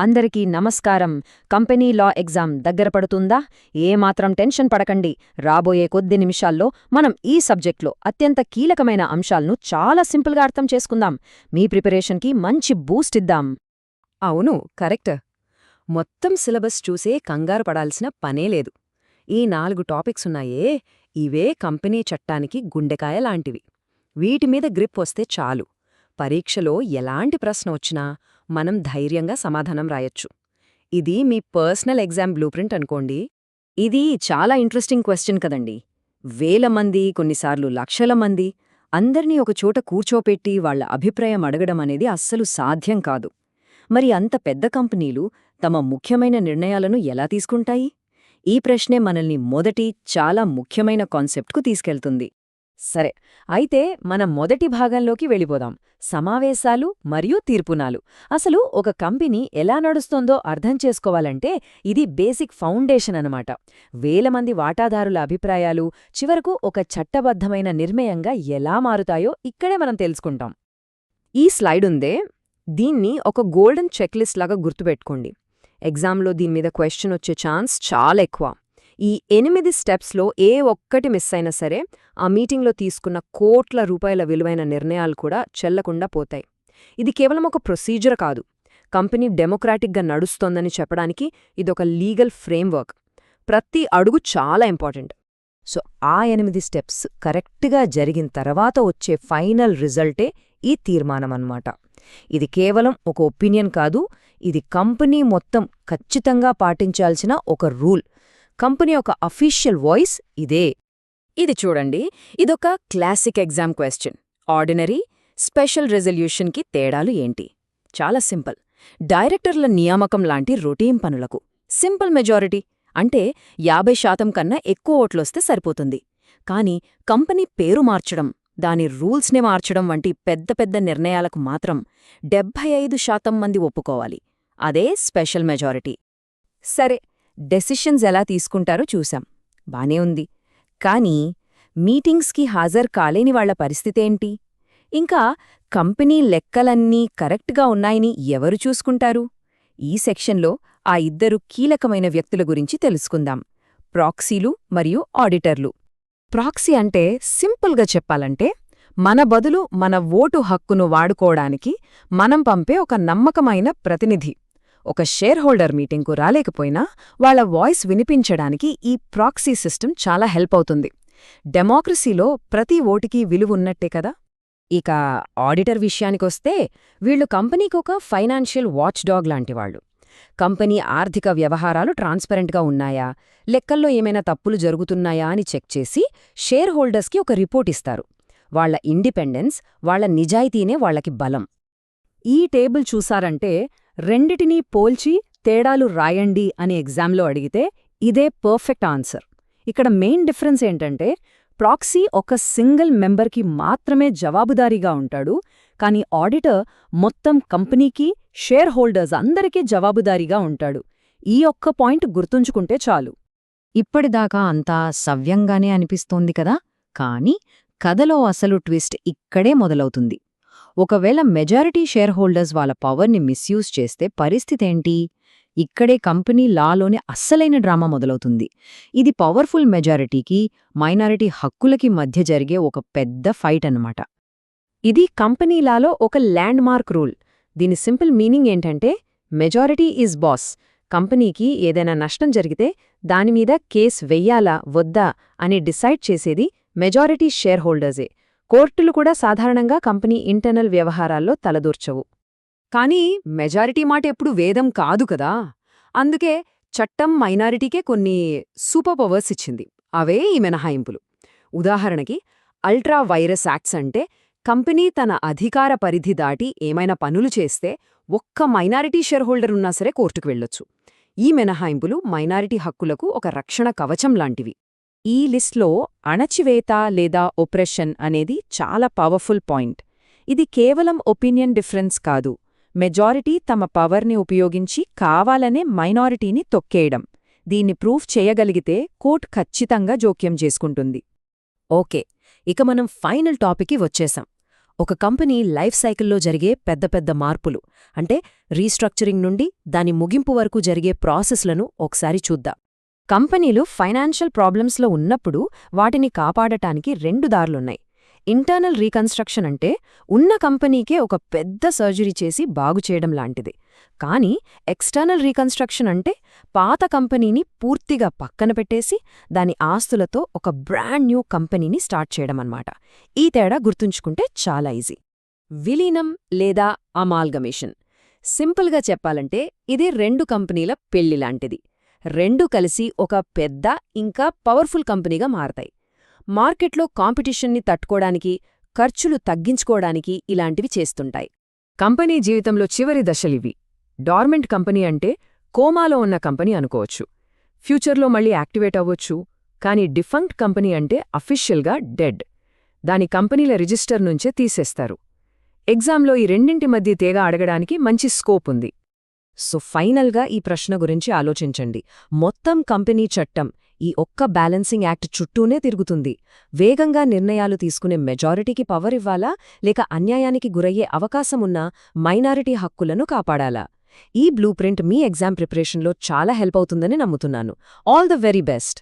అందరికీ నమస్కారం. Company law exam దగ్గర పడుతుందా? ఏమాత్రం టెన్షన్ పడకండి. రాబోయే కొద్ది నిమిషాల్లో మనం ఈ సబ్జెక్ట్లో అత్యంత కీలకమైన అంశాలను చాలా సింపుల్గా అర్థం చేసుకుందాం. మీ ప్రిపరేషన్కి మంచి బూస్ట్ ఇద్దాం. అవును, కరెక్ట్. మొత్తం సిలబస్ చూసే కంగారు పడాల్సిన పనేలేదు. ఈ 4 టాపిక్స్ ఉన్నాయే, ఇవే కంపెనీ చట్టానికి గుండెకాయ లాంటివి. వీటిమీద గ్రిప్ వస్తే చాలు, పరీక్షలో ఎలాంటి ప్రశ్న వచ్చినా మనం ధైర్యంగా సమాధానం రాయొచ్చు. ఇది మీ పర్సనల్ ఎగ్జామ్ బ్లూప్రింట్ అనుకోండి. ఇది చాలా ఇంట్రెస్టింగ్ క్వశ్చన్ కదండి. వేల మంది, కొన్నిసార్లు లక్షల మంది అందర్నీ ఒకచోట కూర్చోపెట్టి వాళ్ల అభిప్రాయం అడగడం అనేది అస్సలు సాధ్యం కాదు. మరి అంత పెద్ద కంపెనీలు తమ ముఖ్యమైన నిర్ణయాలను ఎలా తీసుకుంటాయి? ఈ ప్రశ్నే మనల్ని మొదటి చాలా ముఖ్యమైన కాన్సెప్ట్కు తీసుకెళ్తుంది. సరే, అయితే మన మొదటి భాగంలోకి వెళ్ళిపోదాం. సమావేశాలు మరియు తీర్పునాలు. అసలు ఒక కంపెనీ ఎలా నడుస్తోందో అర్థం చేసుకోవాలంటే ఇది బేసిక్ ఫౌండేషన్ అనమాట. వేల మంది వాటాదారుల అభిప్రాయాలు చివరకు ఒక చట్టబద్ధమైన నిర్ణయంగా ఎలా మారుతాయో ఇక్కడే మనం తెలుసుకుంటాం. ఈ స్లైడ్ ఉందే, దీన్ని ఒక గోల్డెన్ చెక్లిస్ట్ లాగా గుర్తుపెట్టుకోండి. ఎగ్జామ్లో దీనిమీద క్వశ్చన్ వచ్చే ఛాన్స్ చాలా ఎక్కువ. ఈ 8 స్టెప్స్లో ఏ ఒక్కటి మిస్ అయినా సరే ఆ మీటింగ్లో తీసుకున్న కోట్ల రూపాయల విలువైన నిర్ణయాలు కూడా చెల్లకుండా పోతాయి. ఇది కేవలం ఒక ప్రొసీజర్ కాదు, కంపెనీ డెమోక్రాటిక్గా నడుస్తోందని చెప్పడానికి ఇదొక లీగల్ ఫ్రేమ్వర్క్. ప్రతి అడుగు చాలా ఇంపార్టెంట్. సో ఆ 8 స్టెప్స్ కరెక్ట్గా జరిగిన తర్వాత వచ్చే ఫైనల్ రిజల్టే ఈ తీర్మానమన్నమాట. ఇది కేవలం ఒక ఒపీనియన్ కాదు, ఇది కంపెనీ మొత్తం ఖచ్చితంగా పాటించాల్సిన ఒక రూల్. కంపెనీ యొక్క అఫీషియల్ వాయిస్ ఇదే. ఇది చూడండి, ఇదొక classic exam question. Ordinary, special రెజల్యూషన్కి తేడాలు ఏంటి? చాలా సింపుల్. డైరెక్టర్ల నియామకం లాంటి రొటీన్ పనులకు సింపుల్ మెజారిటీ, అంటే 50% కన్నా ఎక్కువ ఓట్లొస్తే సరిపోతుంది. కానీ కంపెనీ పేరు మార్చడం, దాని రూల్స్నే మార్చడం వంటి పెద్ద పెద్ద నిర్ణయాలకు మాత్రం 75% మంది ఒప్పుకోవాలి. అదే స్పెషల్ మెజారిటీ. సరే, డెసిషన్స్ ఎలా తీసుకుంటారో చూశాం, బానే ఉంది. కానీ మీటింగ్స్కి హాజరు కాలేని వాళ్ల పరిస్థితేంటి? ఇంకా కంపెనీ లెక్కలన్నీ కరెక్ట్గా ఉన్నాయని ఎవరు చూసుకుంటారు? ఈ సెక్షన్లో ఆ 2 కీలకమైన వ్యక్తుల గురించి తెలుసుకుందాం: ప్రాక్సీలు మరియు ఆడిటర్లు. ప్రాక్సీ అంటే సింపుల్గా చెప్పాలంటే మన బదులు మన ఓటు హక్కును వాడుకోవడానికి మనం పంపే ఒక నమ్మకమైన ప్రతినిధి. ఒక షేర్ హోల్డర్ మీటింగ్కు రాలేకపోయినా వాళ్ల వాయిస్ వినిపించడానికి ఈ ప్రాక్సీ సిస్టమ్ చాలా హెల్ప్ అవుతుంది. డెమోక్రసీలో ప్రతి ఓటుకి విలువున్నట్టే కదా. ఇక ఆడిటర్ విషయానికొస్తే వీళ్లు కంపెనీకొక ఫైనాన్షియల్ వాచ్ డాగ్ లాంటివాళ్లు. కంపెనీ ఆర్థిక వ్యవహారాలు ట్రాన్స్పరెంట్గా ఉన్నాయా, లెక్కల్లో ఏమైనా తప్పులు జరుగుతున్నాయా అని చెక్ చేసి షేర్ హోల్డర్స్కి ఒక రిపోర్ట్ ఇస్తారు. వాళ్ల ఇండిపెండెన్స్, వాళ్ల నిజాయితీనే వాళ్లకి బలం. ఈ టేబుల్ చూసారంటే రెండిటినీ పోల్చి తేడాలు రాయండి అని ఎగ్జామ్లో అడిగితే ఇదే పర్ఫెక్ట్ ఆన్సర్. ఇక్కడ మెయిన్ డిఫరెన్స్ ఏంటంటే ప్రాక్సీ ఒక సింగిల్ మెంబర్కి మాత్రమే జవాబుదారీగా ఉంటాడు, కానీ ఆడిటర్ మొత్తం కంపెనీకి, షేర్ హోల్డర్స్ అందరికీ జవాబుదారీగా ఉంటాడు. ఈ ఒక్క పాయింట్ గుర్తుంచుకుంటే చాలు. ఇప్పటిదాకా అంతా సవ్యంగానే అనిపిస్తోంది కదా, కానీ కథలో అసలు ట్విస్ట్ ఇక్కడే మొదలవుతుంది. ఒకవేళ మెజారిటీ షేర్ హోల్డర్స్ వాళ్ళ పవర్ని మిస్యూజ్ చేస్తే పరిస్థితేంటి? ఇక్కడే కంపెనీ లాలోని అస్సలైన డ్రామా మొదలవుతుంది. ఇది పవర్ఫుల్ మెజారిటీకి, మైనారిటీ హక్కులకి మధ్య జరిగే ఒక పెద్ద ఫైట్ అన్నమాట. ఇది కంపెనీ లాలో ఒక ల్యాండ్ మార్క్ రూల్. దీని సింపుల్ మీనింగ్ ఏంటంటే మెజారిటీ ఈజ్ బాస్. కంపెనీకి ఏదైనా నష్టం జరిగితే దానిమీద కేస్ వెయ్యాలా వద్దా అని డిసైడ్ చేసేది మెజారిటీ షేర్ హోల్డర్సే. కోర్టులు కూడా సాధారణంగా కంపెనీ ఇంటర్నల్ వ్యవహారాల్లో తలదూర్చవు. కానీ మెజారిటీ మాట ఎప్పుడు వేదం కాదు కదా. అందుకే చట్టం మైనారిటీకే కొన్ని సూపర్ పవర్స్ ఇచ్చింది. అవే ఈ మినహాయింపులు. ఉదాహరణకి అల్ట్రా వైరస్ యాక్ట్స్ అంటే కంపెనీ తన అధికార పరిధి దాటి ఏమైనా పనులు చేస్తే ఒక్క మైనారిటీ షేర్ హోల్డర్ ఉన్నా సరే కోర్టుకు వెళ్లొచ్చు. ఈ మినహాయింపులు మైనారిటీ హక్కులకు ఒక రక్షణ కవచం లాంటివి. ఈ లిస్ట్లో అణచివేత లేదా ఒప్రెషన్ అనేది చాలా పవర్ఫుల్ పాయింట్. ఇది కేవలం ఒపీనియన్ డిఫరెన్స్ కాదు, మెజారిటీ తమ పవర్ని ఉపయోగించి కావాలనే మైనారిటీని తొక్కేయడం. దీన్ని ప్రూఫ్ చేయగలిగితే కోర్టు ఖచ్చితంగా జోక్యం చేసుకుంటుంది. ఓకే, ఇక మనం ఫైనల్ టాపిక్కి వచ్చేశాం. ఒక కంపెనీ లైఫ్ సైకిల్లో జరిగే పెద్ద పెద్ద మార్పులు అంటే రీస్ట్రక్చరింగ్ నుండి దాని ముగింపు వరకు జరిగే ప్రాసెస్లను ఒకసారి చూద్దాం. కంపెనీలు ఫైనాన్షియల్ ప్రాబ్లమ్స్లో ఉన్నప్పుడు వాటిని కాపాడటానికి 2 దారులున్నాయి. ఇంటర్నల్ రీకన్స్ట్రక్షన్ అంటే ఉన్న కంపెనీకే ఒక పెద్ద సర్జరీ చేసి బాగుచేయడం లాంటిది. కానీ ఎక్స్టర్నల్ రీకన్స్ట్రక్షన్ అంటే పాత కంపెనీని పూర్తిగా పక్కన పెట్టేసి దాని ఆస్తులతో ఒక బ్రాండ్ న్యూ కంపెనీని స్టార్ట్ చేయడమన్నమాట. ఈ తేడా గుర్తుంచుకుంటే చాలా ఈజీ. విలీనం లేదా అమాల్గమేషన్. సింపుల్గా చెప్పాలంటే ఇది 2 కంపెనీల పెళ్లిలాంటిది. 2 కలిసి ఒక పెద్ద ఇంకా పవర్ఫుల్ కంపెనీగా మారతాయి. మార్కెట్లో కాంపిటీషన్ని తట్టుకోవడానికి, ఖర్చులు తగ్గించుకోవడానికి ఇలాంటివి చేస్తుంటాయి. కంపెనీ జీవితంలో చివరి దశలివి. డార్మెంట్ కంపెనీ అంటే కోమాలో ఉన్న కంపెనీ అనుకోవచ్చు. ఫ్యూచర్లో మళ్ళీ యాక్టివేట్ అవ్వొచ్చు. కానీ డిఫంక్ట్ కంపెనీ అంటే అఫీషియల్గా డెడ్. దాని కంపెనీల రిజిస్టర్ నుంచే తీసేస్తారు. ఎగ్జామ్లో ఈ రెండింటి మధ్య తేగ అడగడానికి మంచి స్కోప్ ఉంది. సో ఫైనల్గా ఈ ప్రశ్న గురించి ఆలోచించండి. మొత్తం కంపెనీ చట్టం ఈ ఒక్క బ్యాలెన్సింగ్ యాక్ట్ చుట్టూనే తిరుగుతుంది. వేగంగా నిర్ణయాలు తీసుకునే మెజారిటీకి పవర్ ఇవ్వాలా, లేక అన్యాయానికి గురయ్యే అవకాశమున్న మైనారిటీ హక్కులను కాపాడాలా? ఈ బ్లూ ప్రింట్ మీ ఎగ్జామ్ ప్రిపరేషన్లో చాలా హెల్ప్ అవుతుందని నమ్ముతున్నాను. All the very best.